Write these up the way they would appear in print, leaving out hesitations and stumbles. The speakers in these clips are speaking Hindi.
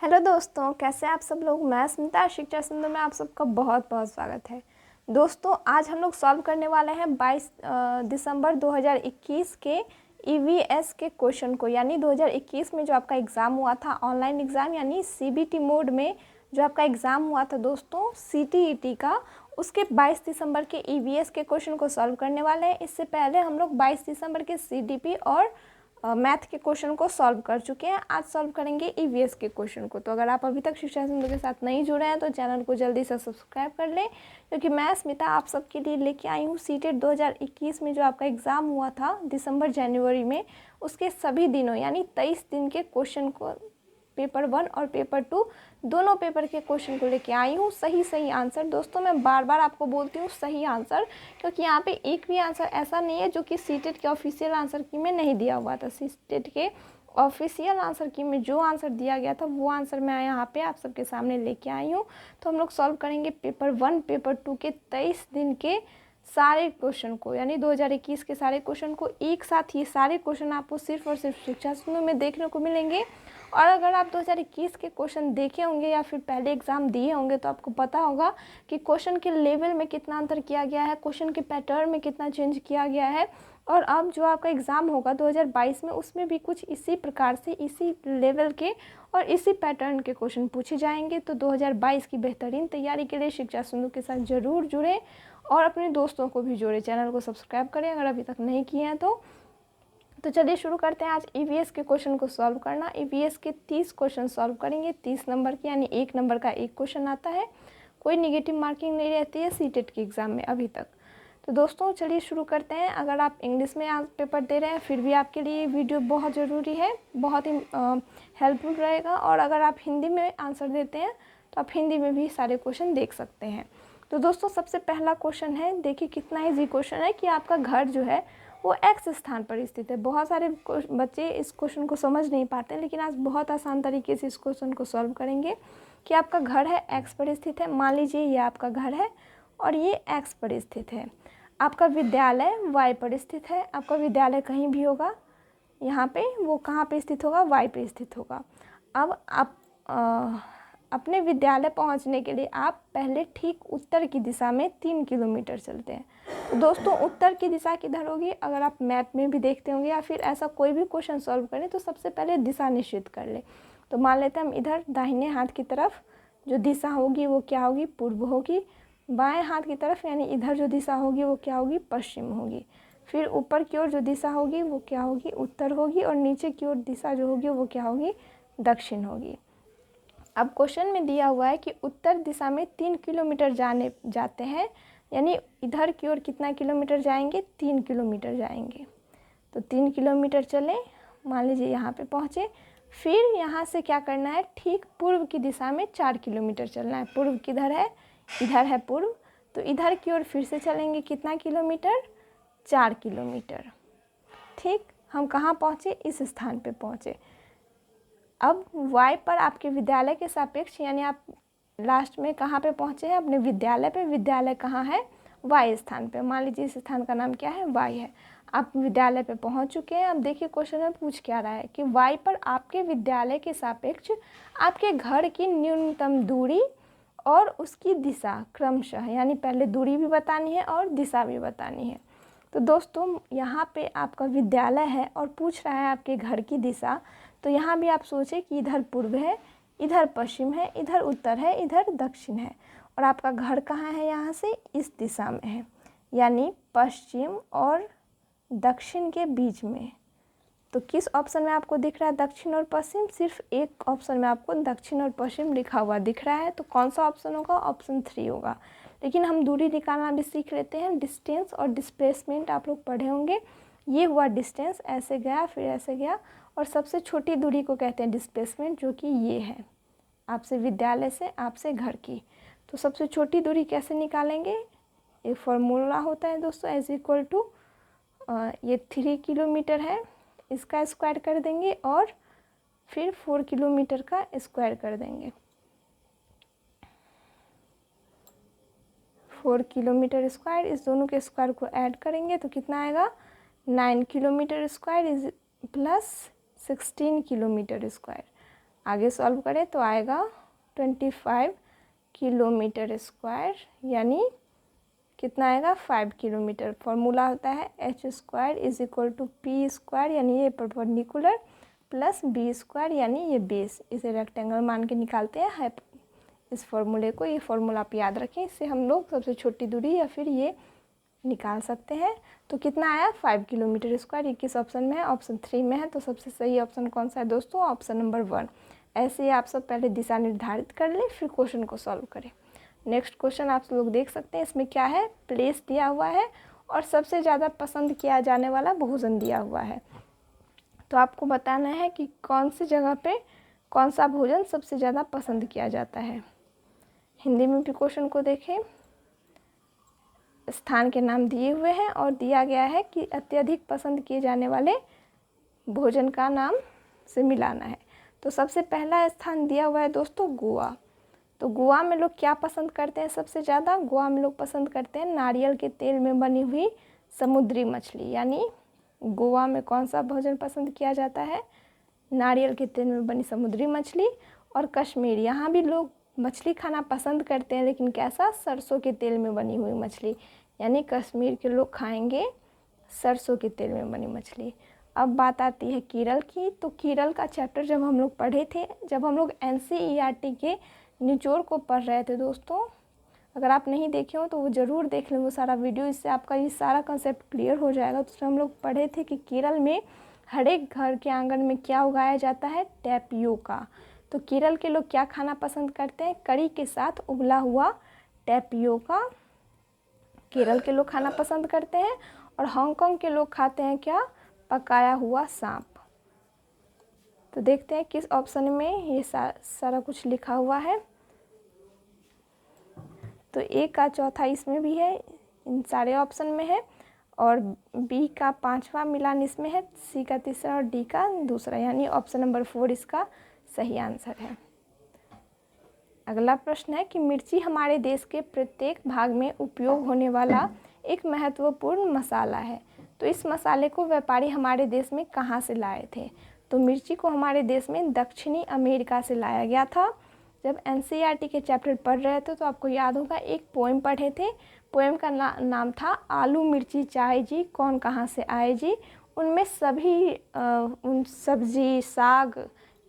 हेलो दोस्तों, कैसे आप सब लोग। मैं स्मिता शिक्षा सिंधु में आप सबका बहुत बहुत स्वागत है। दोस्तों, आज हम लोग सॉल्व करने वाले हैं 22 दिसंबर 2021 के ईवीएस के क्वेश्चन को, यानी 2021 में जो आपका एग्ज़ाम हुआ था, ऑनलाइन एग्ज़ाम यानी सीबीटी मोड में जो आपका एग्ज़ाम हुआ था दोस्तों सीटीईटी का, उसके 22 दिसंबर के ईवीएस के क्वेश्चन को सॉल्व करने वाले हैं। इससे पहले हम लोग 22 दिसंबर के सीडीपी और मैथ के क्वेश्चन को सॉल्व कर चुके हैं। आज सॉल्व करेंगे ईवीएस के क्वेश्चन को। तो अगर आप अभी तक शिक्षा सिंधु के साथ नहीं जुड़े हैं तो चैनल को जल्दी से सब्सक्राइब कर लें, क्योंकि मैं स्मिता आप सबके लिए लेके आई हूँ सीटेट 2021 में जो आपका एग्ज़ाम हुआ था दिसंबर जनवरी में, उसके सभी दिनों यानी 23 दिन के क्वेश्चन को, पेपर 1 और पेपर 2 दोनों पेपर के क्वेश्चन को लेके आई हूँ। सही आंसर दोस्तों, मैं बार बार आपको बोलती हूँ सही आंसर, क्योंकि यहाँ पे एक भी आंसर ऐसा नहीं है जो कि सीटेट के ऑफिशियल आंसर की में नहीं दिया हुआ था। सीटेट के ऑफिशियल आंसर की में जो आंसर दिया गया था वो आंसर मैं यहाँ पे आप सबके सामने लेके आई हूँ। तो हम लोग सॉल्व करेंगे पेपर 1 पेपर 2 के 23 दिन के सारे क्वेश्चन को, यानी 2021 के सारे क्वेश्चन को एक साथ। ये सारे क्वेश्चन आपको सिर्फ और सिर्फ शिक्षा सिंधु में देखने को मिलेंगे। और अगर आप 2021 के क्वेश्चन देखे होंगे या फिर पहले एग्ज़ाम दिए होंगे तो आपको पता होगा कि क्वेश्चन के लेवल में कितना अंतर किया गया है, क्वेश्चन के पैटर्न में कितना चेंज किया गया है। और अब जो आपका एग्ज़ाम होगा 2022 में, उसमें भी कुछ इसी प्रकार से, इसी लेवल के और इसी पैटर्न के क्वेश्चन पूछे जाएंगे। तो 2022 की बेहतरीन तैयारी के लिए शिक्षा सिंधु के साथ ज़रूर जुड़ें और अपने दोस्तों को भी जोड़ें। चैनल को सब्सक्राइब करें अगर अभी तक नहीं किए हैं तो चलिए शुरू करते हैं आज ईवीएस के क्वेश्चन को सॉल्व करना। ईवीएस के 30 क्वेश्चन सॉल्व करेंगे, 30 नंबर के, यानी 1 नंबर का एक क्वेश्चन आता है। कोई निगेटिव मार्किंग नहीं रहती है सीटेट के एग्ज़ाम में अभी तक। तो दोस्तों चलिए शुरू करते हैं। अगर आप इंग्लिश में आज पेपर दे रहे हैं फिर भी आपके लिए वीडियो बहुत ज़रूरी है, बहुत ही हेल्पफुल रहेगा। और अगर आप हिंदी में आंसर देते हैं तो आप हिंदी में भी सारे क्वेश्चन देख सकते हैं। तो दोस्तों सबसे पहला क्वेश्चन है, देखिए कितना ईजी क्वेश्चन है कि आपका घर जो है वो एक्स स्थान पर स्थित है। बहुत सारे बच्चे इस क्वेश्चन को समझ नहीं पाते, लेकिन आज बहुत आसान तरीके से इस क्वेश्चन को सॉल्व करेंगे कि आपका घर है एक्स पर स्थित है। मान लीजिए ये आपका घर है और ये एक्स पर स्थित है। आपका विद्यालय वाई पर स्थित है। आपका विद्यालय कहीं भी होगा यहाँ पे, वो कहाँ पे स्थित होगा, वाई पे स्थित होगा। अब आप अपने विद्यालय पहुँचने के लिए आप पहले ठीक उत्तर की दिशा में 3 किलोमीटर चलते हैं। तो दोस्तों उत्तर की दिशा किधर होगी, अगर आप मैप में भी देखते होंगे या फिर ऐसा कोई भी क्वेश्चन सॉल्व करें तो सबसे पहले दिशा निश्चित कर ले। तो मान लेते हैं हम इधर दाहिने हाथ की तरफ जो दिशा होगी वो क्या होगी, पूर्व होगी। बाएं हाथ की तरफ यानी इधर जो दिशा होगी वो क्या होगी, पश्चिम होगी। फिर ऊपर की ओर जो दिशा होगी वो क्या होगी, उत्तर होगी। और नीचे की ओर दिशा जो होगी वो क्या होगी, दक्षिण होगी। अब क्वेश्चन में दिया हुआ है कि उत्तर दिशा में 3 किलोमीटर जाते हैं, यानी इधर की ओर कितना किलोमीटर जाएंगे, 3 किलोमीटर जाएंगे। तो 3 किलोमीटर चले, मान लीजिए यहाँ पे पहुँचे। फिर यहाँ से क्या करना है, ठीक पूर्व की दिशा में 4 किलोमीटर चलना है। पूर्व किधर है, इधर है पूर्व। तो इधर की ओर फिर से चलेंगे, कितना किलोमीटर, 4 किलोमीटर। ठीक, हम कहाँ पहुँचे, इस स्थान पे पहुँचे। अब वाई पर आपके विद्यालय के सापेक्ष, यानी आप लास्ट में कहाँ पे पहुँचे हैं, अपने विद्यालय पे। विद्यालय कहाँ है, वाई स्थान पे। मान लीजिए इस स्थान का नाम क्या है, वाई है। आप विद्यालय पे पहुँच चुके हैं। अब देखिए क्वेश्चन में पूछ क्या रहा है कि वाई पर आपके विद्यालय के सापेक्ष आपके घर की न्यूनतम दूरी और उसकी दिशा क्रमशः, यानी पहले दूरी भी बतानी है और दिशा भी बतानी है। तो दोस्तों यहाँ पे आपका विद्यालय है और पूछ रहा है आपके घर की दिशा। तो यहाँ भी आप सोचें कि इधर पूर्व है, इधर पश्चिम है, इधर उत्तर है, इधर दक्षिण है। और आपका घर कहाँ है, यहाँ से इस दिशा में है, यानी पश्चिम और दक्षिण के बीच में। तो किस ऑप्शन में आपको दिख रहा है दक्षिण और पश्चिम, सिर्फ एक ऑप्शन में आपको दक्षिण और पश्चिम लिखा हुआ दिख रहा है। तो कौन सा ऑप्शन होगा, ऑप्शन 3 होगा। लेकिन हम दूरी निकालना भी सीख लेते हैं। डिस्टेंस और डिस्प्लेसमेंट आप लोग पढ़े होंगे। ये हुआ डिस्टेंस, ऐसे गया फिर ऐसे गया, और सबसे छोटी दूरी को कहते हैं डिस्प्लेसमेंट, जो कि ये है आपसे विद्यालय से आपसे घर की। तो सबसे छोटी दूरी कैसे निकालेंगे, एक फॉर्मूला होता है दोस्तों, एज इक्वल टू ये 3 किलोमीटर है, इसका स्क्वायर कर देंगे और फिर 4 किलोमीटर का स्क्वायर कर देंगे। 4 किलोमीटर स्क्वायर, इस दोनों के स्क्वायर को ऐड करेंगे तो कितना आएगा, 9 kilometre square is plus 16 kilometre square. आगे सॉल्व करें तो आएगा 25 किलोमीटर स्क्वायर, यानी कितना आएगा 5 किलोमीटर। फॉर्मूला होता है h² = p², यानी ये परपेंडिकुलर प्लस b² यानी ये बेस। इसे रेक्टेंगल मान के निकालते हैं इस फॉर्मूले को। ये फॉर्मूला आप याद रखें, इससे हम लोग सबसे छोटी दूरी या फिर ये निकाल सकते हैं। तो कितना आया 5 किलोमीटर स्क्वायर। ये किस ऑप्शन में है? ऑप्शन 3 में है। तो सबसे सही ऑप्शन कौन सा है दोस्तों? Option number 1। ऐसे ही आप सब पहले दिशा निर्धारित कर लें, फिर क्वेश्चन को सॉल्व करें। नेक्स्ट क्वेश्चन आप लोग देख सकते हैं, इसमें क्या है, प्लेस दिया हुआ है और सबसे ज़्यादा पसंद किया जाने वाला भोजन दिया हुआ है। तो आपको बताना है कि कौन सी जगह पे कौन सा भोजन सबसे ज़्यादा पसंद किया जाता है। हिंदी में भी क्वेश्चन को देखें, स्थान के नाम दिए हुए हैं और दिया गया है कि अत्यधिक पसंद किए जाने वाले भोजन का नाम से मिलाना है। तो सबसे पहला स्थान दिया हुआ है दोस्तों गोवा। तो गोवा में लोग क्या पसंद करते हैं सबसे ज़्यादा? गोवा में लोग पसंद करते हैं नारियल के तेल में बनी हुई समुद्री मछली। यानी गोवा में कौन सा भोजन पसंद किया जाता है? नारियल के तेल में बनी समुद्री मछली। और कश्मीर, यहाँ भी लोग मछली खाना पसंद करते हैं, लेकिन कैसा? सरसों के तेल में बनी हुई मछली। यानी कश्मीर के लोग खाएंगे सरसों के तेल में बनी मछली। अब बात आती है केरल की। तो केरल का चैप्टर जब हम लोग पढ़े थे, जब हम लोग NCERT के निचोड़ को पढ़ रहे थे दोस्तों, अगर आप नहीं देखे हो तो वो ज़रूर देख लें वो सारा वीडियो, इससे आपका ये सारा कंसेप्ट क्लियर हो जाएगा। तो हम लोग पढ़े थे कि केरल में हर एक घर के आंगन में क्या उगाया जाता है? टैपियोका। तो केरल के लोग क्या खाना पसंद करते हैं? करी के साथ उबला हुआ टैपियोका केरल के लोग खाना पसंद करते हैं। और हांगकांग के लोग खाते हैं क्या? पकाया हुआ सांप। तो देखते हैं किस ऑप्शन में ये सारा कुछ लिखा हुआ है। तो ए का चौथा इसमें भी है, इन सारे ऑप्शन में है, और बी का 5वां मिलान इसमें है, सी का 3रा और डी का 2रा, यानी ऑप्शन नंबर 4 इसका सही आंसर है। अगला प्रश्न है कि मिर्ची हमारे देश के प्रत्येक भाग में उपयोग होने वाला एक महत्वपूर्ण मसाला है। तो इस मसाले को व्यापारी हमारे देश में कहाँ से लाए थे? तो मिर्ची को हमारे देश में दक्षिणी अमेरिका से लाया गया था। जब NCERT के चैप्टर पढ़ रहे थे तो आपको याद होगा एक पोएम पढ़े थे। पोएम का नाम था आलू मिर्ची चाय जी कौन कहाँ से आए जी। उनमें सभी उन सब्जी साग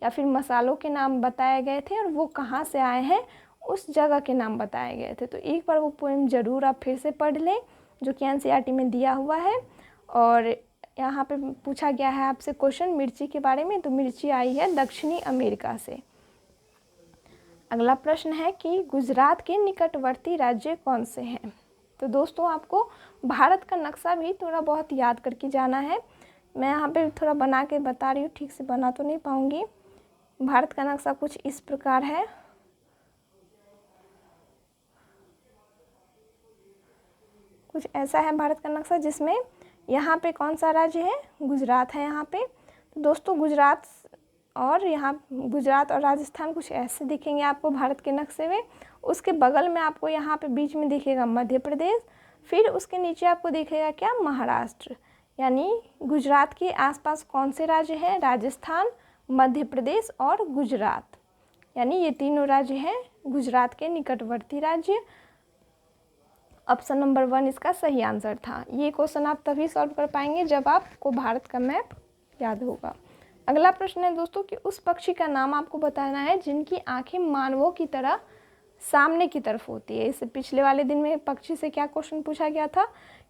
या फिर मसालों के नाम बताए गए थे और वो कहाँ से आए हैं उस जगह के नाम बताए गए थे। तो एक बार वो पोएम ज़रूर आप फिर से पढ़ लें, जो कि NCERT में दिया हुआ है। और यहाँ पे पूछा गया है आपसे क्वेश्चन मिर्ची के बारे में, तो मिर्ची आई है दक्षिणी अमेरिका से। अगला प्रश्न है कि गुजरात के निकटवर्ती राज्य कौन से हैं? तो दोस्तों आपको भारत का नक्शा भी थोड़ा बहुत याद करके जाना है। मैं यहाँ पे थोड़ा बना के बता रही हूँ, ठीक से बना तो नहीं पाऊँगी। भारत का नक्शा कुछ इस प्रकार है। कुछ ऐसा है भारत का नक्शा, जिसमें यहाँ पे कौन सा राज्य है? गुजरात है यहाँ पे। तो दोस्तों गुजरात और राजस्थान कुछ ऐसे दिखेंगे आपको भारत के नक्शे में। उसके बगल में आपको यहाँ पे बीच में दिखेगा मध्य प्रदेश, फिर उसके नीचे आपको दिखेगा क्या? महाराष्ट्र। यानी गुजरात के आसपास कौन से राज्य हैं? राजस्थान, मध्य प्रदेश और गुजरात, यानी ये तीनों राज्य हैं गुजरात के निकटवर्ती राज्य। ऑप्शन नंबर 1 इसका सही आंसर था। ये क्वेश्चन आप तभी सॉल्व कर पाएंगे जब आपको भारत का मैप याद होगा। अगला प्रश्न है दोस्तों कि उस पक्षी का नाम आपको बताना है जिनकी आंखें मानवों की तरह सामने की तरफ होती है। इससे पिछले वाले दिन में पक्षी से क्या क्वेश्चन पूछा गया था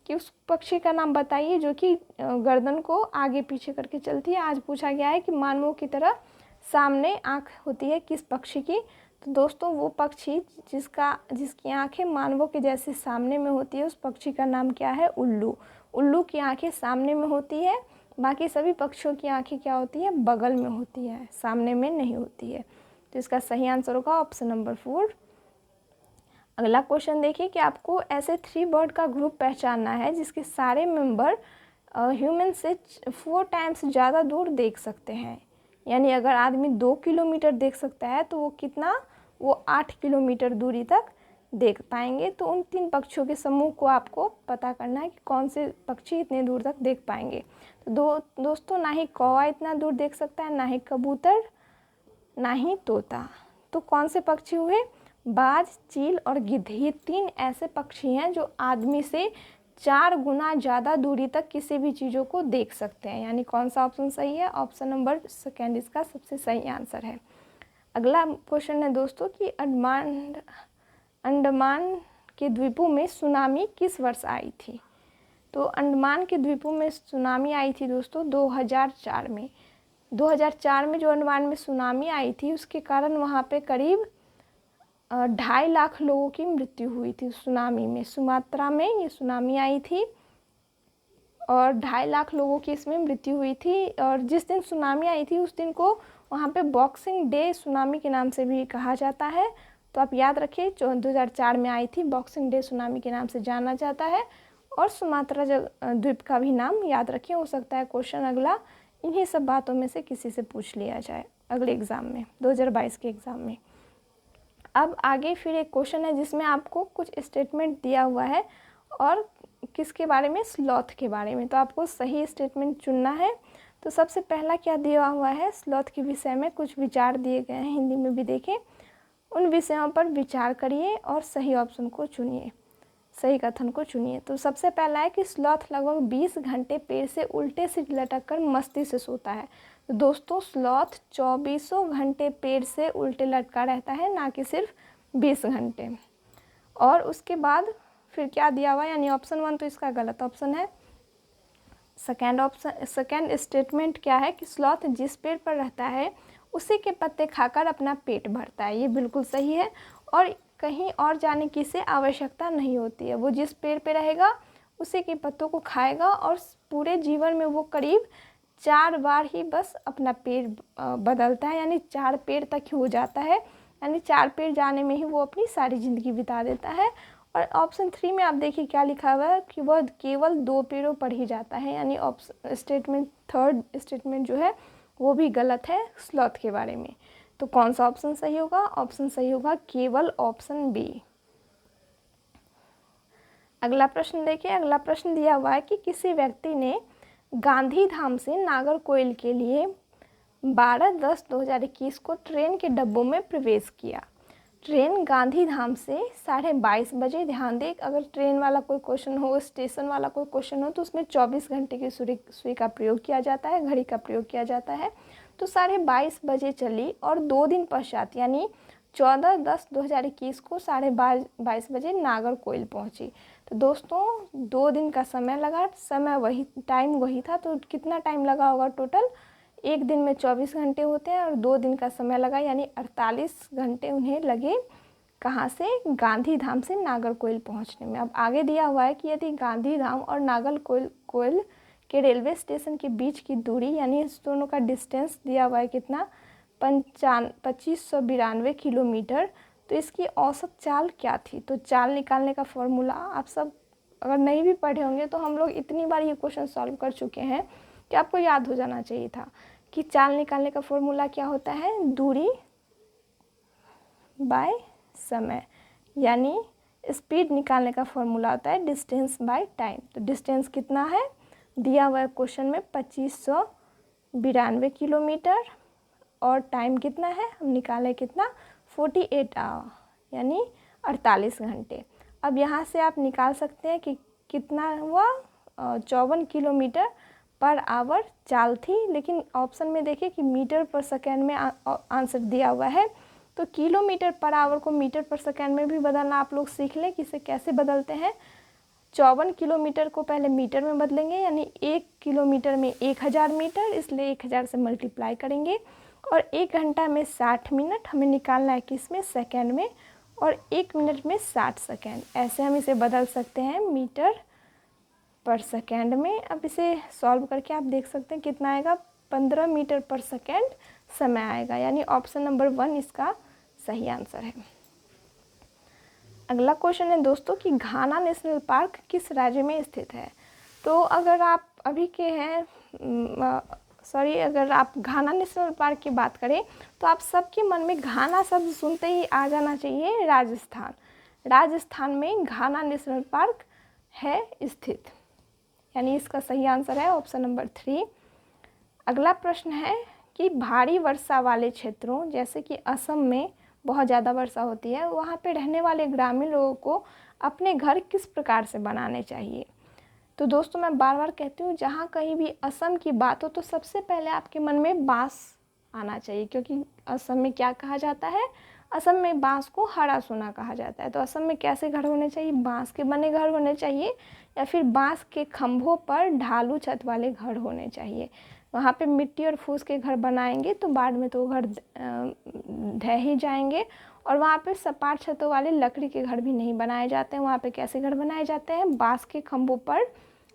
कि उस पक्षी का नाम बताइए जो कि गर्दन को आगे पीछे करके चलती है। आज पूछा गया है कि मानवों की तरह सामने आँख होती है किस पक्षी की? तो दोस्तों वो पक्षी जिसकी आंखें मानवों के जैसे सामने में होती है, उस पक्षी का नाम क्या है? उल्लू। उल्लू की आंखें सामने में होती है, बाकी सभी पक्षियों की आंखें क्या होती है? बगल में होती है, सामने में नहीं होती है। तो इसका सही आंसर होगा ऑप्शन नंबर 4। अगला क्वेश्चन देखिए कि आपको ऐसे 3 बर्ड का ग्रुप पहचानना है जिसके सारे मेंबर ह्यूमन से 4 टाइम्स ज़्यादा दूर देख सकते हैं। यानी अगर आदमी 2 किलोमीटर देख सकता है तो वो कितना? वो 8 किलोमीटर दूरी तक देख पाएंगे। तो उन 3 पक्षियों के समूह को आपको पता करना है कि कौन से पक्षी इतने दूर तक देख पाएंगे। तो दोस्तों ना ही कौवा इतना दूर देख सकता है, ना ही कबूतर, ना ही तोता। तो कौन से पक्षी हुए? बाज, चील और गिद्ध। ये 3 ऐसे पक्षी हैं जो आदमी से 4 गुना ज़्यादा दूरी तक किसी भी चीज़ों को देख सकते हैं। यानी कौन सा ऑप्शन सही है? ऑप्शन नंबर सेकेंड इसका सबसे सही आंसर है। अगला क्वेश्चन है दोस्तों कि अंडमान के द्वीपों में सुनामी किस वर्ष आई थी? तो अंडमान के द्वीपों में सुनामी आई थी दोस्तों 2004 में। 2004 में जो अंडमान में सुनामी आई थी उसके कारण वहाँ पे करीब 2.5 लाख लोगों की मृत्यु हुई थी सुनामी में। सुमात्रा में ये सुनामी आई थी और 2.5 लाख लोगों की इसमें मृत्यु हुई थी। और जिस दिन सुनामी आई थी उस दिन को वहाँ पे बॉक्सिंग डे सुनामी के नाम से भी कहा जाता है। तो आप याद रखिए 2004 में आई थी, बॉक्सिंग डे सुनामी के नाम से जाना जाता है। और सुमात्रा द्वीप का भी नाम याद रखिए, हो सकता है क्वेश्चन अगला इन्हीं सब बातों में से किसी से पूछ लिया जाए अगले एग्ज़ाम में, 2022 के एग्ज़ाम में। अब आगे फिर एक क्वेश्चन है जिसमें आपको कुछ स्टेटमेंट दिया हुआ है और किसके बारे में? स्लॉथ के बारे में। तो आपको सही स्टेटमेंट चुनना है। तो सबसे पहला क्या दिया हुआ है? स्लॉथ के विषय में कुछ विचार दिए गए हैं, हिंदी में भी देखें। उन विषयों पर विचार करिए और सही ऑप्शन को चुनिए, सही कथन को चुनिए। तो सबसे पहला है कि स्लॉथ लगभग 20 घंटे पेड़ से उल्टे से लटक कर मस्ती से सोता है। तो दोस्तों स्लॉथ 24 घंटे पेड़ से उल्टे लटका रहता है, ना कि सिर्फ 20 घंटे। और उसके बाद फिर क्या दिया हुआ है? यानी ऑप्शन 1 तो इसका गलत ऑप्शन है। सेकेंड स्टेटमेंट क्या है कि स्लॉथ जिस पेड़ पर रहता है उसी के पत्ते खाकर अपना पेट भरता है। ये बिल्कुल सही है और कहीं और जाने की इसे आवश्यकता नहीं होती है। वो जिस पेड़ पे रहेगा उसी के पत्तों को खाएगा और पूरे जीवन में वो करीब 4 बार ही बस अपना पेड़ बदलता है, यानी 4 पेड़ तक ही हो जाता है। यानी 4 पेड़ जाने में ही वो अपनी सारी ज़िंदगी बिता देता है। और ऑप्शन 3 में आप देखिए क्या लिखा हुआ है कि वह केवल 2 पेड़ों पर ही जाता है। यानी थर्ड स्टेटमेंट जो है वो भी गलत है स्लॉथ के बारे में। तो कौन सा ऑप्शन सही होगा? ऑप्शन सही होगा केवल ऑप्शन बी। अगला प्रश्न देखिए। अगला प्रश्न दिया हुआ है कि किसी व्यक्ति ने गांधीधाम से नागरकोइल के लिए 12/10/2021 को ट्रेन के डिब्बों में प्रवेश किया। ट्रेन गांधीधाम से 22:30 बजे, ध्यान दें अगर ट्रेन वाला कोई क्वेश्चन हो, स्टेशन वाला कोई क्वेश्चन हो तो उसमें 24 घंटे की सुई का प्रयोग किया जाता है, घड़ी का प्रयोग किया जाता है। तो 22:30 बजे चली और 2 दिन पश्चात यानी 14/10/2021 को 22:30 बजे नागरकोइल पहुंची। तो दोस्तों 2 दिन का समय लगा, समय वही, टाइम वही था। तो कितना टाइम लगा होगा टोटल? एक दिन में 24 घंटे होते हैं और 2 दिन का समय लगा, यानी 48 घंटे उन्हें लगे। कहाँ से? गांधीधाम से नागरकोइल पहुंचने में। अब आगे दिया हुआ है कि यदि गांधीधाम और नागरकोइल के रेलवे स्टेशन के बीच की दूरी, यानी इस दोनों का डिस्टेंस दिया हुआ है कितना? 2592 किलोमीटर। तो इसकी औसत चाल क्या थी? तो चाल निकालने का फॉर्मूला आप सब अगर नहीं भी पढ़े होंगे तो हम लोग इतनी बार ये क्वेश्चन सॉल्व कर चुके हैं कि आपको याद हो जाना चाहिए था कि चाल निकालने का फॉर्मूला क्या होता है? दूरी बाय समय, यानी स्पीड निकालने का फॉर्मूला होता है डिस्टेंस बाय टाइम। तो डिस्टेंस कितना है दिया हुआ है क्वेश्चन में? 2592 किलोमीटर। और टाइम कितना है? हम निकालें कितना? 48 आवर, यानी 48 घंटे। अब यहाँ से आप निकाल सकते हैं कि कितना हुआ? 54 किलोमीटर पर आवर चाल थी। लेकिन ऑप्शन में देखिए कि मीटर पर सेकेंड में आंसर दिया हुआ है। तो किलोमीटर पर आवर को मीटर पर सेकेंड में भी बदलना आप लोग सीख लें कि इसे कैसे बदलते हैं। 54 किलोमीटर को पहले मीटर में बदलेंगे, यानी 1 किलोमीटर में 1000 मीटर, इसलिए 1000 से मल्टीप्लाई करेंगे। और 1 घंटा में 60 मिनट हमें निकालना है किसमें? सेकेंड में। और 1 मिनट में 60 सेकेंड। ऐसे हम इसे बदल सकते हैं मीटर पर सेकेंड में। अब इसे सॉल्व करके आप देख सकते हैं कितना आएगा? 15 मीटर पर सेकेंड समय आएगा, यानी ऑप्शन नंबर 1 इसका सही आंसर है। अगला क्वेश्चन है दोस्तों कि घाना नेशनल पार्क किस राज्य में स्थित है? तो अगर आप अभी के हैं अगर आप घाना नेशनल पार्क की बात करें तो आप सबके मन में घाना शब्द सुनते ही आ जाना चाहिए राजस्थान। राजस्थान में घाना नेशनल पार्क है स्थित, यानी इसका सही आंसर है ऑप्शन नंबर 3। अगला प्रश्न है कि भारी वर्षा वाले क्षेत्रों जैसे कि असम में बहुत ज़्यादा वर्षा होती है, वहाँ पे रहने वाले ग्रामीण लोगों को अपने घर किस प्रकार से बनाने चाहिए। तो दोस्तों मैं बार बार कहती हूँ, जहाँ कहीं भी असम की बात हो तो सबसे पहले आपके मन में बाँस आना चाहिए, क्योंकि असम में क्या कहा जाता है, असम में बाँस को हरा सोना कहा जाता है। तो असम में कैसे घर होने चाहिए, बाँस के बने घर होने चाहिए या फिर बाँस के खंभों पर ढालू छत वाले घर होने चाहिए। वहाँ पे मिट्टी और फूस के घर बनाएंगे तो बाद में तो घर ढह ही जाएंगे। और वहाँ पे सपाट छतों वाले लकड़ी के घर भी नहीं बनाए जाते हैं। वहाँ पे कैसे घर बनाए जाते हैं, बाँस के खंभों पर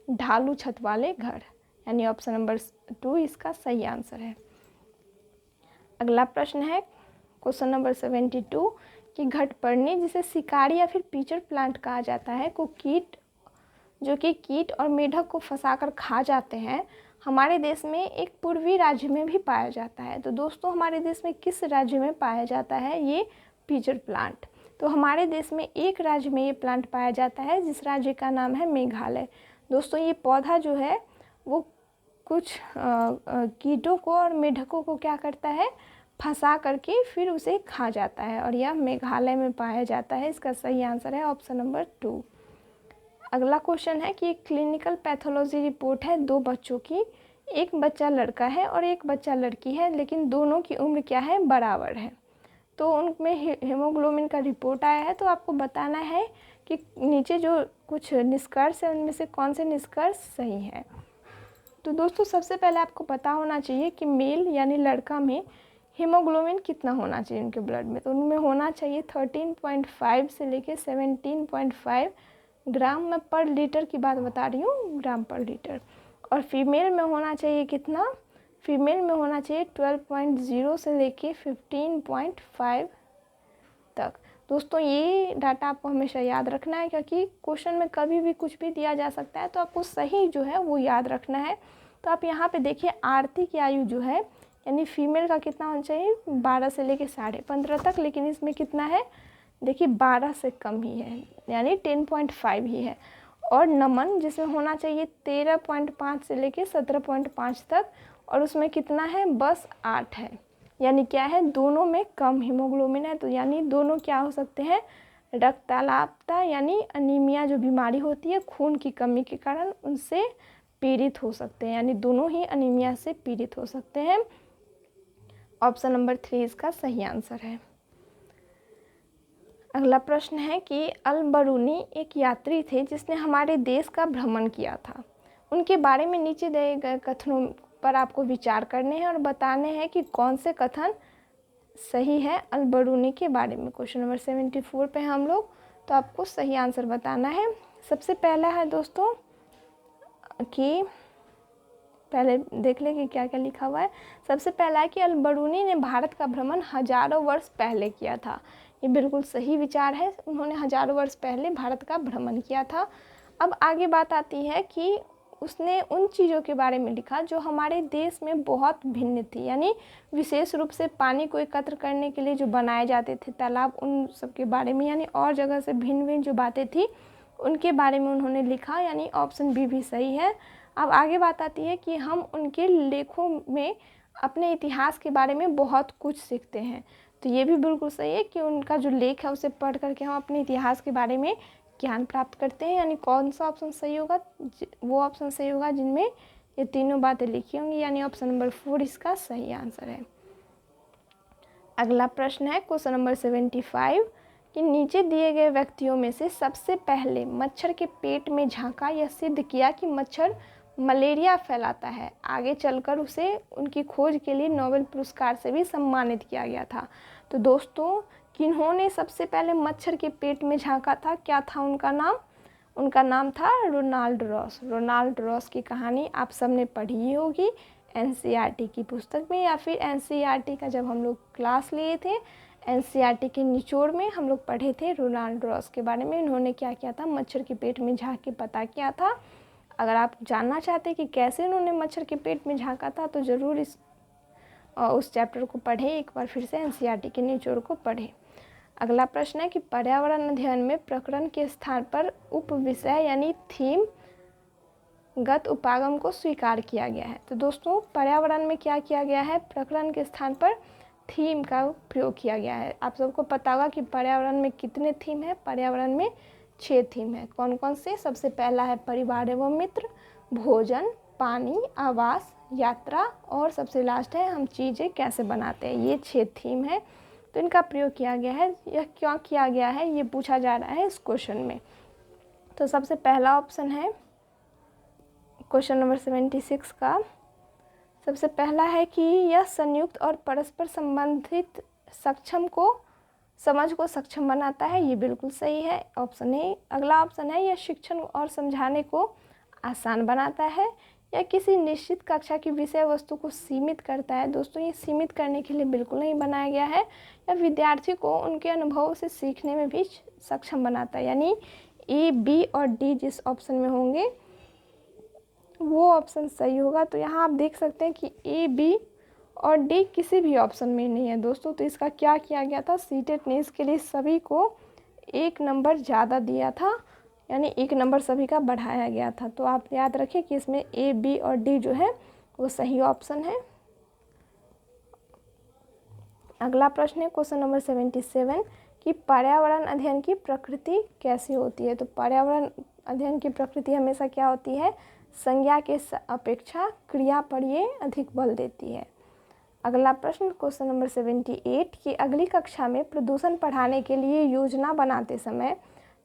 ढालू छत वाले घर, यानी ऑप्शन नंबर 2 इसका सही आंसर है। अगला प्रश्न है क्वेश्चन नंबर 72 कि घटपर्णी जिसे शिकारी या फिर पीचर प्लांट कहा जाता है को कीट और मेढक को फंसाकर खा जाते हैं, हमारे देश में एक पूर्वी राज्य में भी पाया जाता है। तो दोस्तों हमारे देश में किस राज्य में पाया जाता है ये पीचर प्लांट? तो हमारे देश में एक राज्य में ये प्लांट पाया जाता है जिस राज्य का नाम है मेघालय। दोस्तों ये पौधा जो है वो कुछ कीटों को और मेढकों को क्या करता है, फंसा करके फिर उसे खा जाता है, और यह मेघालय में पाया जाता है। इसका सही आंसर है ऑप्शन नंबर 2। अगला क्वेश्चन है कि एक क्लिनिकल पैथोलॉजी रिपोर्ट है 2 बच्चों की, एक बच्चा लड़का है और एक बच्चा लड़की है, लेकिन दोनों की उम्र क्या है, बराबर है। तो उनमें हीमोग्लोबिन का रिपोर्ट आया है, तो आपको बताना है कि नीचे जो कुछ निष्कर्ष है उनमें से कौन से निष्कर्ष सही है। तो दोस्तों सबसे पहले आपको पता होना चाहिए कि मेल यानी लड़का में हीमोग्लोबिन कितना होना चाहिए उनके ब्लड में। तो उनमें होना चाहिए 13.5 से लेके 17.5 ग्राम, मैं पर लीटर की बात बता रही हूँ, ग्राम पर लीटर। और फीमेल में होना चाहिए कितना, फीमेल में होना चाहिए 12.0 से लेके 15.5 तक। दोस्तों ये डाटा आपको हमेशा याद रखना है, क्योंकि क्वेश्चन में कभी भी कुछ भी दिया जा सकता है, तो आपको सही जो है वो याद रखना है। तो आप यहाँ पे देखिए आरती की आयु जो है यानी फीमेल का कितना होना चाहिए, 12 से लेके 15.5 तक, लेकिन इसमें कितना है देखिए 12 से कम ही है, यानी 10.5 ही है। और नमन जिसमें होना चाहिए 13.5 से लेके 17.5 तक, और उसमें कितना है बस 8 है, यानी क्या है दोनों में कम हीमोग्लोबिन है। तो यानी दोनों क्या हो सकते हैं, रक्ताल्पता यानी अनीमिया जो बीमारी होती है खून की कमी के कारण, उनसे पीड़ित हो सकते हैं, यानी दोनों ही अनीमिया से पीड़ित हो सकते हैं। ऑप्शन नंबर 3 इसका सही आंसर है। अगला प्रश्न है कि अल बरूनी एक यात्री थे जिसने हमारे देश का भ्रमण किया था, उनके बारे में नीचे दिए गए कथनों पर आपको विचार करने हैं और बताने हैं कि कौन से कथन सही है अल बरूनी के बारे में। क्वेश्चन नंबर 74 पे हम लोग, तो आपको सही आंसर बताना है। सबसे पहला है दोस्तों कि पहले देख लें कि क्या क्या लिखा हुआ है। सबसे पहला है कि अल बरूनी ने भारत का भ्रमण हजारों वर्ष पहले किया था। ये बिल्कुल सही विचार है, उन्होंने हजारों वर्ष पहले भारत का भ्रमण किया था। अब आगे बात आती है कि उसने उन चीज़ों के बारे में लिखा जो हमारे देश में बहुत भिन्न थी, यानी विशेष रूप से पानी को एकत्र करने के लिए जो बनाए जाते थे तालाब, उन सब के बारे में, यानी और जगह से भिन्न भिन्न जो बातें थी उनके बारे में उन्होंने लिखा, यानी ऑप्शन बी भी सही है। अब आगे बात आती है कि हम उनके लेखों में अपने इतिहास के बारे में बहुत कुछ सीखते हैं। तो ये भी बिल्कुल सही है कि उनका जो लेख है उसे पढ़ करके हम अपने इतिहास के बारे में ज्ञान प्राप्त करते हैं, यानी कौन सा ऑप्शन सही होगा, वो ऑप्शन सही होगा जिनमें ये तीनों बातें लिखी होंगी, यानी ऑप्शन नंबर 4 इसका सही आंसर है। अगला प्रश्न है क्वेश्चन नंबर 75 कि नीचे दिए गए व्यक्तियों में से सबसे पहले मच्छर के पेट में झांका यह सिद्ध किया कि मच्छर मलेरिया फैलाता है, आगे चलकर उसे उनकी खोज के लिए नोबेल पुरस्कार से भी सम्मानित किया गया था। तो दोस्तों किन्होंने सबसे पहले मच्छर के पेट में झांका था, क्या था उनका नाम, उनका नाम था रोनाल्ड रॉस। रोनाल्ड रॉस की कहानी आप सबने पढ़ी ही होगी एनसीईआरटी की पुस्तक में, या फिर एनसीईआरटी का जब हम लोग क्लास लिए थे एनसीईआरटी के निचोड़ में हम लोग पढ़े थे रोनाल्ड रॉस के बारे में। इन्होंने क्या किया था, मच्छर के पेट में झांक के पता किया था। अगर आप जानना चाहते हैं कि कैसे उन्होंने मच्छर के पेट में झांका था तो ज़रूर उस चैप्टर को पढ़ें, एक बार फिर से एनसीईआरटी के निचोड़ को पढ़ें। अगला प्रश्न है कि पर्यावरण अध्ययन में प्रकरण के स्थान पर उप विषय यानी थीम गत उपागम को स्वीकार किया गया है। तो दोस्तों पर्यावरण में क्या किया गया है, प्रकरण के स्थान पर थीम का प्रयोग किया गया है। आप सबको पता होगा कि पर्यावरण में कितने थीम है, पर्यावरण में 6 थीम है। कौन कौन से, सबसे पहला है परिवार एवं मित्र, भोजन, पानी, आवास, यात्रा और सबसे लास्ट है हम चीज़ें कैसे बनाते हैं। ये 6 थीम है, तो इनका प्रयोग किया गया है। यह क्यों किया गया है ये पूछा जा रहा है इस क्वेश्चन में। तो सबसे पहला ऑप्शन है क्वेश्चन नंबर 76 का, सबसे पहला है कि यह संयुक्त और परस्पर संबंधित समझ को सक्षम बनाता है। ये बिल्कुल सही है, ऑप्शन ए। अगला ऑप्शन है यह शिक्षण और समझाने को आसान बनाता है। या किसी निश्चित कक्षा की विषय वस्तु को सीमित करता है। दोस्तों ये सीमित करने के लिए बिल्कुल नहीं बनाया गया है। या विद्यार्थी को उनके अनुभव से सीखने में भी सक्षम बनाता है। यानी ए, बी और डी जिस ऑप्शन में होंगे वो ऑप्शन सही होगा। तो यहाँ आप देख सकते हैं कि ए, बी और डी किसी भी ऑप्शन में नहीं है दोस्तों। तो इसका क्या किया गया था, सीटेट ने इसके लिए सभी को 1 नंबर ज़्यादा दिया था, यानी 1 नंबर सभी का बढ़ाया गया था। तो आप याद रखें कि इसमें ए, बी और डी जो है वो सही ऑप्शन है। अगला प्रश्न है क्वेश्चन नंबर 77 कि पर्यावरण अध्ययन की प्रकृति कैसी होती है। तो पर्यावरण अध्ययन की प्रकृति हमेशा क्या होती है, संज्ञा के अपेक्षा क्रिया पर ये अधिक बल देती है। अगला प्रश्न क्वेश्चन नंबर 78 कि अगली कक्षा में प्रदूषण पढ़ाने के लिए योजना बनाते समय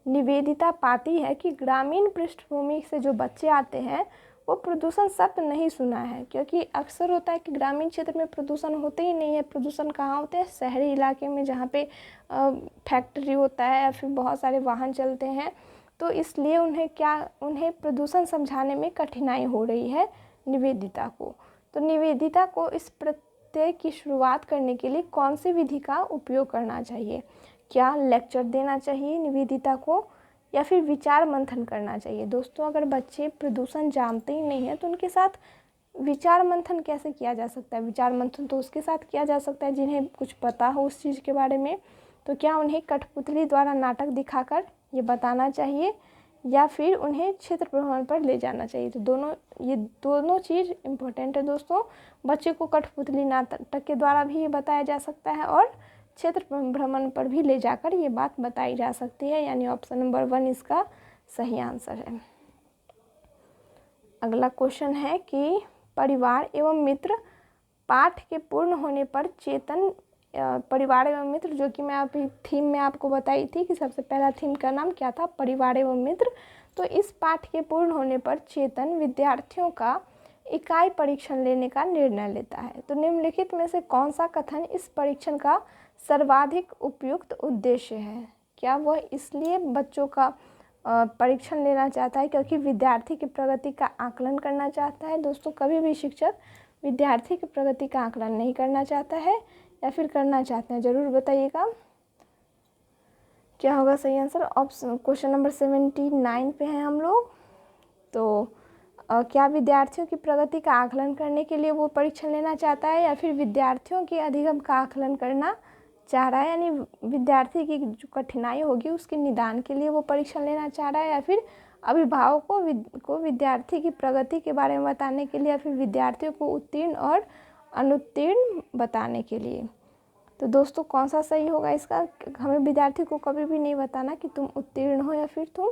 निवेदिता पाती है कि ग्रामीण पृष्ठभूमि से जो बच्चे आते हैं वो प्रदूषण शब्द नहीं सुना है। क्योंकि अक्सर होता है कि ग्रामीण क्षेत्र में प्रदूषण होते ही नहीं है। प्रदूषण कहाँ होते हैं, शहरी इलाके में जहाँ पे फैक्ट्री होता है या फिर बहुत सारे वाहन चलते हैं। तो इसलिए उन्हें प्रदूषण समझाने में कठिनाई हो रही है निवेदिता को। तो निवेदिता को इस प्रत्यय की शुरुआत करने के लिए कौन सी विधि का उपयोग करना चाहिए। क्या लेक्चर देना चाहिए निवेदिता को या फिर विचार मंथन करना चाहिए। दोस्तों अगर बच्चे प्रदूषण जानते ही नहीं है तो उनके साथ विचार मंथन कैसे किया जा सकता है। विचार मंथन तो उसके साथ किया जा सकता है जिन्हें कुछ पता हो उस चीज़ के बारे में। तो क्या उन्हें कठपुतली द्वारा नाटक दिखाकर ये बताना चाहिए या फिर उन्हें क्षेत्र भ्रमण पर ले जाना चाहिए। तो ये दोनों चीज़ इम्पोर्टेंट है दोस्तों। बच्चे को कठपुतली नाटक के द्वारा भी ये बताया जा सकता है और क्षेत्र भ्रमण पर भी ले जाकर ये बात बताई जा सकती है। यानी ऑप्शन नंबर 1 इसका सही आंसर है। अगला क्वेश्चन है कि परिवार एवं मित्र पाठ के पूर्ण होने पर चेतन परिवार एवं मित्र, जो कि मैं अभी थीम में आपको बताई थी कि सबसे पहला थीम का नाम क्या था, परिवार एवं मित्र। तो इस पाठ के पूर्ण होने पर चेतन विद्यार्थियों का इकाई परीक्षण लेने का निर्णय लेता है। तो निम्नलिखित में से कौन सा कथन इस परीक्षण का सर्वाधिक उपयुक्त उद्देश्य है। क्या वह इसलिए बच्चों का परीक्षण लेना चाहता है क्योंकि विद्यार्थी की प्रगति का आकलन करना चाहता है। दोस्तों कभी भी शिक्षक विद्यार्थी की प्रगति का आकलन नहीं करना चाहता है या फिर करना चाहते हैं, ज़रूर बताइएगा क्या होगा सही आंसर। ऑप्शन क्वेश्चन नंबर 79 पे हैं हम लोग। तो क्या विद्यार्थियों की प्रगति का आकलन करने के लिए वो परीक्षण लेना चाहता है या फिर विद्यार्थियों के अधिगम का आकलन करना चाह रहा है, यानी विद्यार्थी की जो कठिनाई होगी उसके निदान के लिए वो परीक्षण लेना चाह रहा है, या फिर अभिभावकों को विद्यार्थी की प्रगति के बारे में बताने के लिए या फिर विद्यार्थियों को उत्तीर्ण और अनुत्तीर्ण बताने के लिए। तो दोस्तों कौन सा सही होगा इसका, हमें विद्यार्थी को कभी भी नहीं बताना कि तुम उत्तीर्ण हो या फिर तुम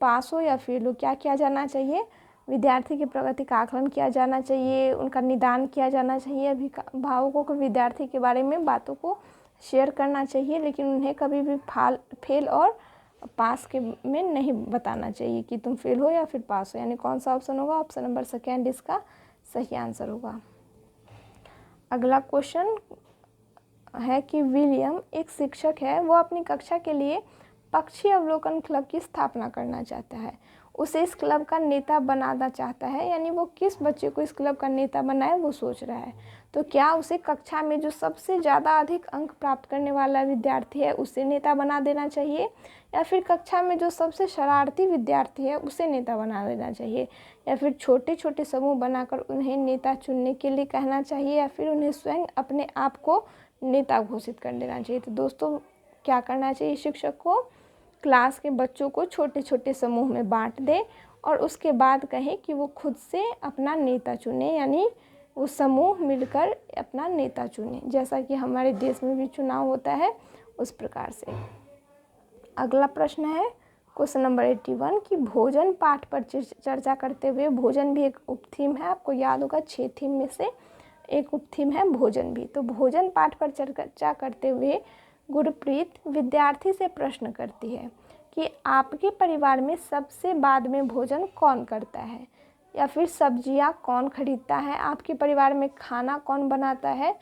पास हो या फेल हो। क्या किया जाना चाहिए, विद्यार्थी की प्रगति का आकलन किया जाना चाहिए, उनका निदान किया जाना चाहिए, अभिभावकों को विद्यार्थी के बारे में बातों को शेयर करना चाहिए, लेकिन उन्हें कभी भी फेल और पास के में नहीं बताना चाहिए कि तुम फेल हो या फिर पास हो। यानी कौन सा ऑप्शन होगा, ऑप्शन नंबर 2 इसका सही आंसर होगा। अगला क्वेश्चन है कि विलियम एक शिक्षक है, वो अपनी कक्षा के लिए पक्षी अवलोकन क्लब की स्थापना करना चाहता है। उसे इस क्लब का नेता बनाना चाहता है, यानी वो किस बच्चे को इस क्लब का नेता बनाए वो सोच रहा है। तो क्या उसे कक्षा में जो सबसे ज़्यादा अधिक अंक प्राप्त करने वाला विद्यार्थी है उसे नेता बना देना चाहिए, या फिर कक्षा में जो सबसे शरारती विद्यार्थी है उसे नेता बना देना चाहिए, या फिर छोटे छोटे समूह बनाकर उन्हें नेता चुनने के लिए कहना चाहिए, या फिर उन्हें स्वयं अपने आप को नेता घोषित कर देना चाहिए। तो दोस्तों क्या करना चाहिए, शिक्षक को क्लास के बच्चों को छोटे छोटे समूह में बांट दे और उसके बाद कहें कि वो खुद से अपना नेता चुने, यानी वो समूह मिलकर अपना नेता चुने, जैसा कि हमारे देश में भी चुनाव होता है उस प्रकार से। अगला प्रश्न है क्वेश्चन नंबर 81 कि भोजन पाठ पर चर्चा करते हुए, भोजन भी एक उपथीम है, आपको याद होगा 6 थीम में से एक उपथीम है भोजन भी। तो भोजन पाठ पर चर्चा करते हुए गुरप्रीत विद्यार्थी से प्रश्न करती है कि आपके परिवार में सबसे बाद में भोजन कौन करता है, या फिर सब्जियां कौन खरीदता है, आपके परिवार में खाना कौन बनाता है।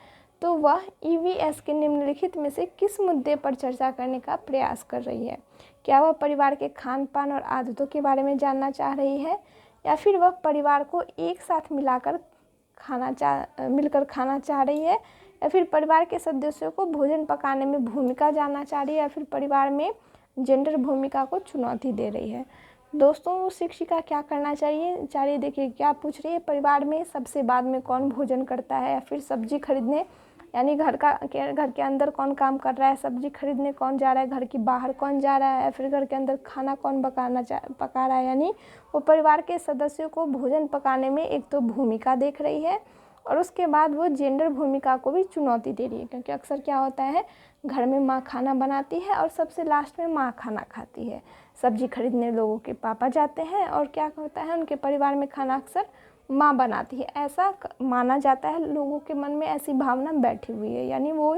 तो वह ईवीएस के निम्नलिखित में से किस मुद्दे पर चर्चा करने का प्रयास कर रही है। क्या वह परिवार के खान पान और आदतों के बारे में जानना चाह रही है, या फिर वह परिवार को एक साथ मिलकर खाना चाह रही है, या फिर परिवार के सदस्यों को भोजन पकाने में भूमिका जानना चाह रही है, या फिर परिवार में जेंडर भूमिका को चुनौती दे रही है। दोस्तों शिक्षिका क्या करना चाहिए देखिए क्या पूछ रही है, परिवार में सबसे बाद में कौन भोजन करता है, या फिर सब्जी खरीदने यानी घर के अंदर कौन काम कर रहा है, सब्जी खरीदने कौन जा रहा है, घर के बाहर कौन जा रहा है, या फिर घर के अंदर खाना कौन पका रहा है। यानी वो परिवार के सदस्यों को भोजन पकाने में एक तो भूमिका देख रही है, और उसके बाद वो जेंडर भूमिका को भी चुनौती दे रही है, क्योंकि अक्सर क्या होता है घर में माँ खाना बनाती है और सबसे लास्ट में माँ खाना खाती है। सब्जी खरीदने लोगों के पापा जाते हैं, और क्या होता है उनके परिवार में खाना अक्सर माँ बनाती है, ऐसा माना जाता है, लोगों के मन में ऐसी भावना बैठी हुई है, यानी वो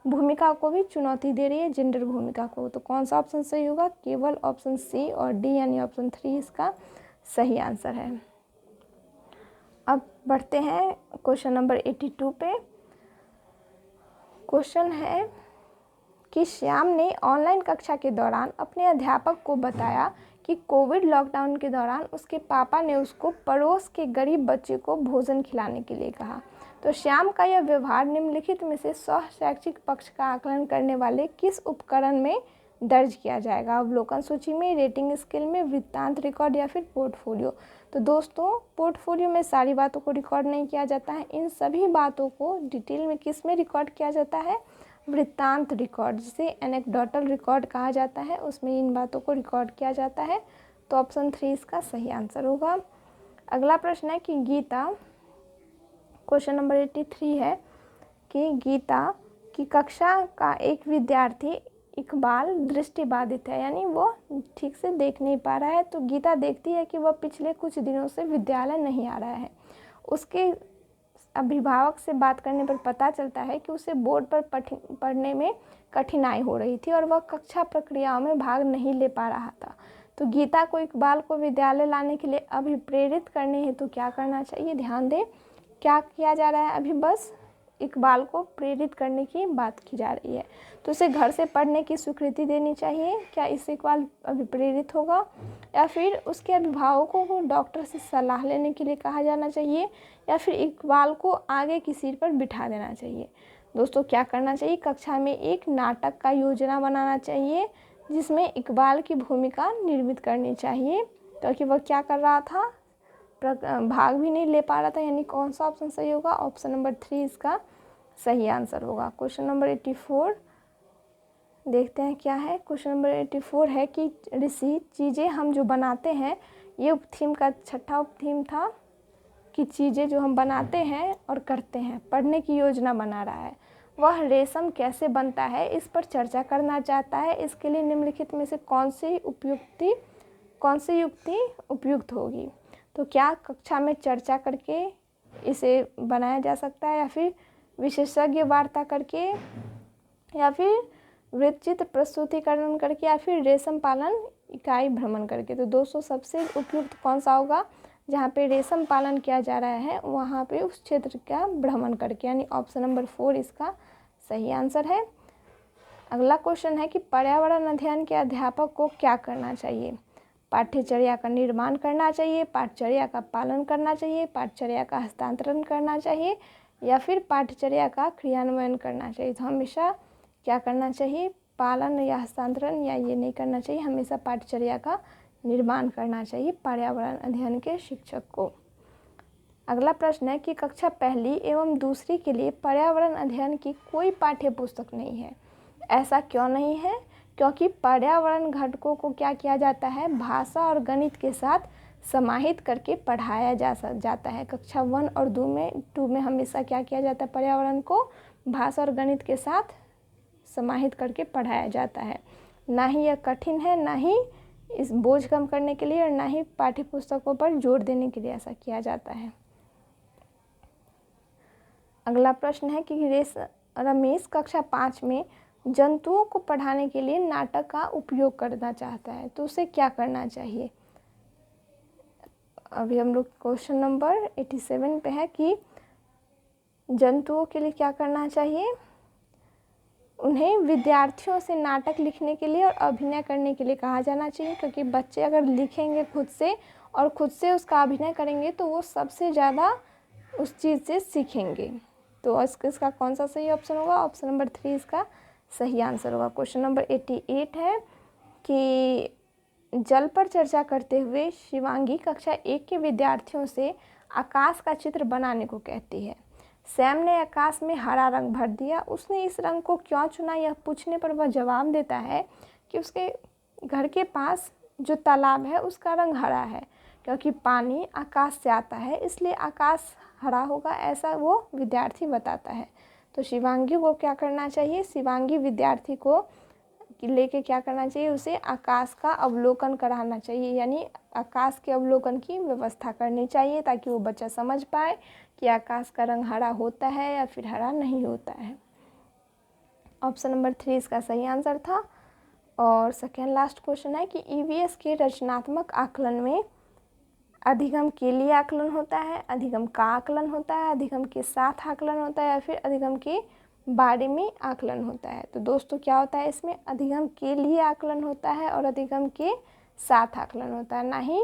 भूमिका को भी चुनौती दे रही है, जेंडर भूमिका को। तो कौन सा ऑप्शन सही होगा, केवल ऑप्शन सी और डी यानी ऑप्शन 3 इसका सही आंसर है। अब बढ़ते हैं क्वेश्चन नंबर 82 पे। क्वेश्चन है कि श्याम ने ऑनलाइन कक्षा के दौरान अपने अध्यापक को बताया कि कोविड लॉकडाउन के दौरान उसके पापा ने उसको पड़ोस के गरीब बच्चे को भोजन खिलाने के लिए कहा। तो श्याम का यह व्यवहार निम्नलिखित में से शैक्षिक पक्ष का आकलन करने वाले किस उपकरण में दर्ज किया जाएगा, अवलोकन सूची में, रेटिंग स्केल में, वृत्तांत रिकॉर्ड, या फिर पोर्टफोलियो। तो दोस्तों पोर्टफोलियो में सारी बातों को रिकॉर्ड नहीं किया जाता है, इन सभी बातों को डिटेल में किस में रिकॉर्ड किया जाता है, वृत्तांत रिकॉर्ड, जिसे एनेक्डोटल रिकॉर्ड कहा जाता है, उसमें इन बातों को रिकॉर्ड किया जाता है। तो ऑप्शन 3 इसका सही आंसर होगा। अगला प्रश्न है कि गीता, क्वेश्चन नंबर 83 है कि गीता की कक्षा का एक विद्यार्थी इकबाल दृष्टिबाधित है, यानी वो ठीक से देख नहीं पा रहा है। तो गीता देखती है कि वह पिछले कुछ दिनों से विद्यालय नहीं आ रहा है। उसके अभिभावक से बात करने पर पता चलता है कि उसे बोर्ड पर पढ़ने में कठिनाई हो रही थी और वह कक्षा प्रक्रियाओं में भाग नहीं ले पा रहा था। तो गीता को इकबाल को विद्यालय लाने के लिए अभिप्रेरित करने हेतु क्या करना चाहिए, ध्यान दें क्या किया जा रहा है, अभी बस इकबाल को प्रेरित करने की बात की जा रही है। तो उसे घर से पढ़ने की स्वीकृति देनी चाहिए, क्या इससे इकबाल अभिप्रेरित होगा, या फिर उसके अभिभावकों को डॉक्टर से सलाह लेने के लिए कहा जाना चाहिए, या फिर इकबाल को आगे की सीट पर बिठा देना चाहिए। दोस्तों क्या करना चाहिए, कक्षा में एक नाटक का योजना बनाना चाहिए जिसमें इकबाल की भूमिका निर्मित करनी चाहिए, क्योंकि वह क्या कर रहा था, भाग भी नहीं ले पा रहा था। यानी कौन सा ऑप्शन सही होगा, ऑप्शन नंबर 3 इसका सही आंसर होगा। क्वेश्चन नंबर 84 देखते हैं क्या है। क्वेश्चन नंबर 84 है कि ऋषि चीज़ें हम जो बनाते हैं, ये उपथीम का छठा उपथीम था कि चीज़ें जो हम बनाते हैं और करते हैं, पढ़ने की योजना बना रहा है। वह रेशम कैसे बनता है इस पर चर्चा करना चाहता है। इसके लिए निम्नलिखित में से कौन सी युक्ति उपयुक्त होगी। तो क्या कक्षा में चर्चा करके इसे बनाया जा सकता है, या फिर विशेषज्ञ वार्ता करके, या फिर वृत्तचित्र प्रस्तुतिकरण करके, या फिर रेशम पालन इकाई भ्रमण करके। तो दोस्तों सबसे उपयुक्त कौन सा होगा, जहाँ पे रेशम पालन किया जा रहा है वहाँ पे उस क्षेत्र का भ्रमण करके, यानी ऑप्शन नंबर 4 इसका सही आंसर है। अगला क्वेश्चन है कि पर्यावरण अध्ययन के अध्यापक को क्या करना चाहिए, पाठ्यचर्या का निर्माण करना चाहिए, पाठ्यचर्या का पालन करना चाहिए, पाठ्यचर्या का हस्तांतरण करना चाहिए, या फिर पाठ्यचर्या का क्रियान्वयन करना चाहिए। तो हमेशा क्या करना चाहिए, पालन या हस्तांतरण या ये नहीं करना चाहिए, हमेशा पाठ्यचर्या का निर्माण करना चाहिए पर्यावरण अध्ययन के शिक्षक को। अगला प्रश्न है कि कक्षा पहली एवं दूसरी के लिए पर्यावरण अध्ययन की कोई पाठ्य पुस्तक नहीं है। ऐसा क्यों नहीं है, क्योंकि पर्यावरण घटकों को क्या किया जाता है, भाषा और गणित के साथ समाहित करके पढ़ाया जाता है। कक्षा 1 और 2 में हमेशा क्या किया जाता है, पर्यावरण को भाषा और गणित के साथ समाहित करके पढ़ाया जाता है। ना ही यह कठिन है, ना ही इस बोझ कम करने के लिए और ना ही पाठ्य पुस्तकों पर जोर देने के लिए ऐसा किया जाता है। अगला प्रश्न है कि रमेश कक्षा 5 में जंतुओं को पढ़ाने के लिए नाटक का उपयोग करना चाहता है, तो उसे क्या करना चाहिए। अभी हम लोग क्वेश्चन नंबर 87 पे है कि जंतुओं के लिए क्या करना चाहिए। उन्हें विद्यार्थियों से नाटक लिखने के लिए और अभिनय करने के लिए कहा जाना चाहिए, क्योंकि बच्चे अगर लिखेंगे खुद से और खुद से उसका अभिनय करेंगे तो वो सबसे ज़्यादा उस चीज़ से सीखेंगे। तो इसका कौन सा सही ऑप्शन होगा, ऑप्शन नंबर 3 इसका सही आंसर होगा। क्वेश्चन नंबर 88 है कि जल पर चर्चा करते हुए शिवांगी कक्षा 1 के विद्यार्थियों से आकाश का चित्र बनाने को कहती है। सैम ने आकाश में हरा रंग भर दिया। उसने इस रंग को क्यों चुना, यह पूछने पर वह जवाब देता है कि उसके घर के पास जो तालाब है उसका रंग हरा है, क्योंकि पानी आकाश से आता है, इसलिए आकाश हरा होगा, ऐसा वो विद्यार्थी बताता है। तो शिवांगी को क्या करना चाहिए, शिवांगी विद्यार्थी को लेके क्या करना चाहिए, उसे आकाश का अवलोकन कराना चाहिए, यानी आकाश के अवलोकन की व्यवस्था करनी चाहिए, ताकि वो बच्चा समझ पाए कि आकाश का रंग हरा होता है या फिर हरा नहीं होता है। ऑप्शन नंबर 3 इसका सही आंसर था। और सेकेंड लास्ट क्वेश्चन है कि ईवीएस के रचनात्मक आकलन में अधिगम के लिए आकलन होता है, अधिगम का आकलन होता है, अधिगम के साथ आकलन होता है या फिर अधिगम के बारे में आकलन होता है। तो दोस्तों क्या होता है इसमें, अधिगम के लिए आकलन होता है और अधिगम के साथ आकलन होता है, ना ही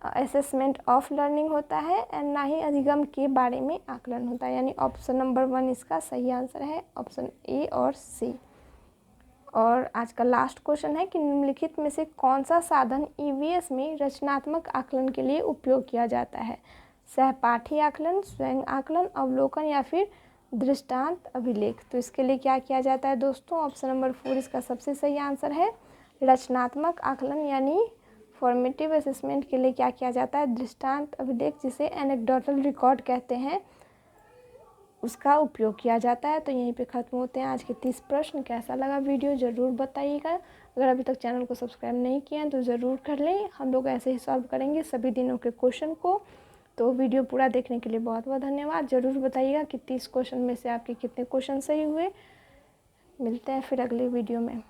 असेसमेंट ऑफ लर्निंग होता है एंड ना ही अधिगम के बारे में आकलन होता है। यानी ऑप्शन नंबर 1 इसका सही आंसर है, ऑप्शन ए और सी। और आज का लास्ट क्वेश्चन है कि निम्नलिखित में से कौन सा साधन ईवीएस में रचनात्मक आकलन के लिए उपयोग किया जाता है। सहपाठी आकलन, स्वयं आकलन, अवलोकन या फिर दृष्टांत अभिलेख। तो इसके लिए क्या किया जाता है दोस्तों, ऑप्शन नंबर 4 इसका सबसे सही आंसर है। रचनात्मक आकलन यानी फॉर्मेटिव असेसमेंट के लिए क्या किया जाता है, दृष्टांत अभिलेख जिसे एनेक्डोटल रिकॉर्ड कहते हैं, उसका उपयोग किया जाता है। तो यहीं पे ख़त्म होते हैं आज के 30 प्रश्न। कैसा लगा वीडियो ज़रूर बताइएगा। अगर अभी तक चैनल को सब्सक्राइब नहीं किया है तो ज़रूर कर लें। हम लोग ऐसे ही सॉल्व करेंगे सभी दिनों के क्वेश्चन को। तो वीडियो पूरा देखने के लिए बहुत बहुत धन्यवाद। ज़रूर बताइएगा कि 30 क्वेश्चन में से आपके कितने क्वेश्चन सही हुए। मिलते हैं फिर अगले वीडियो में।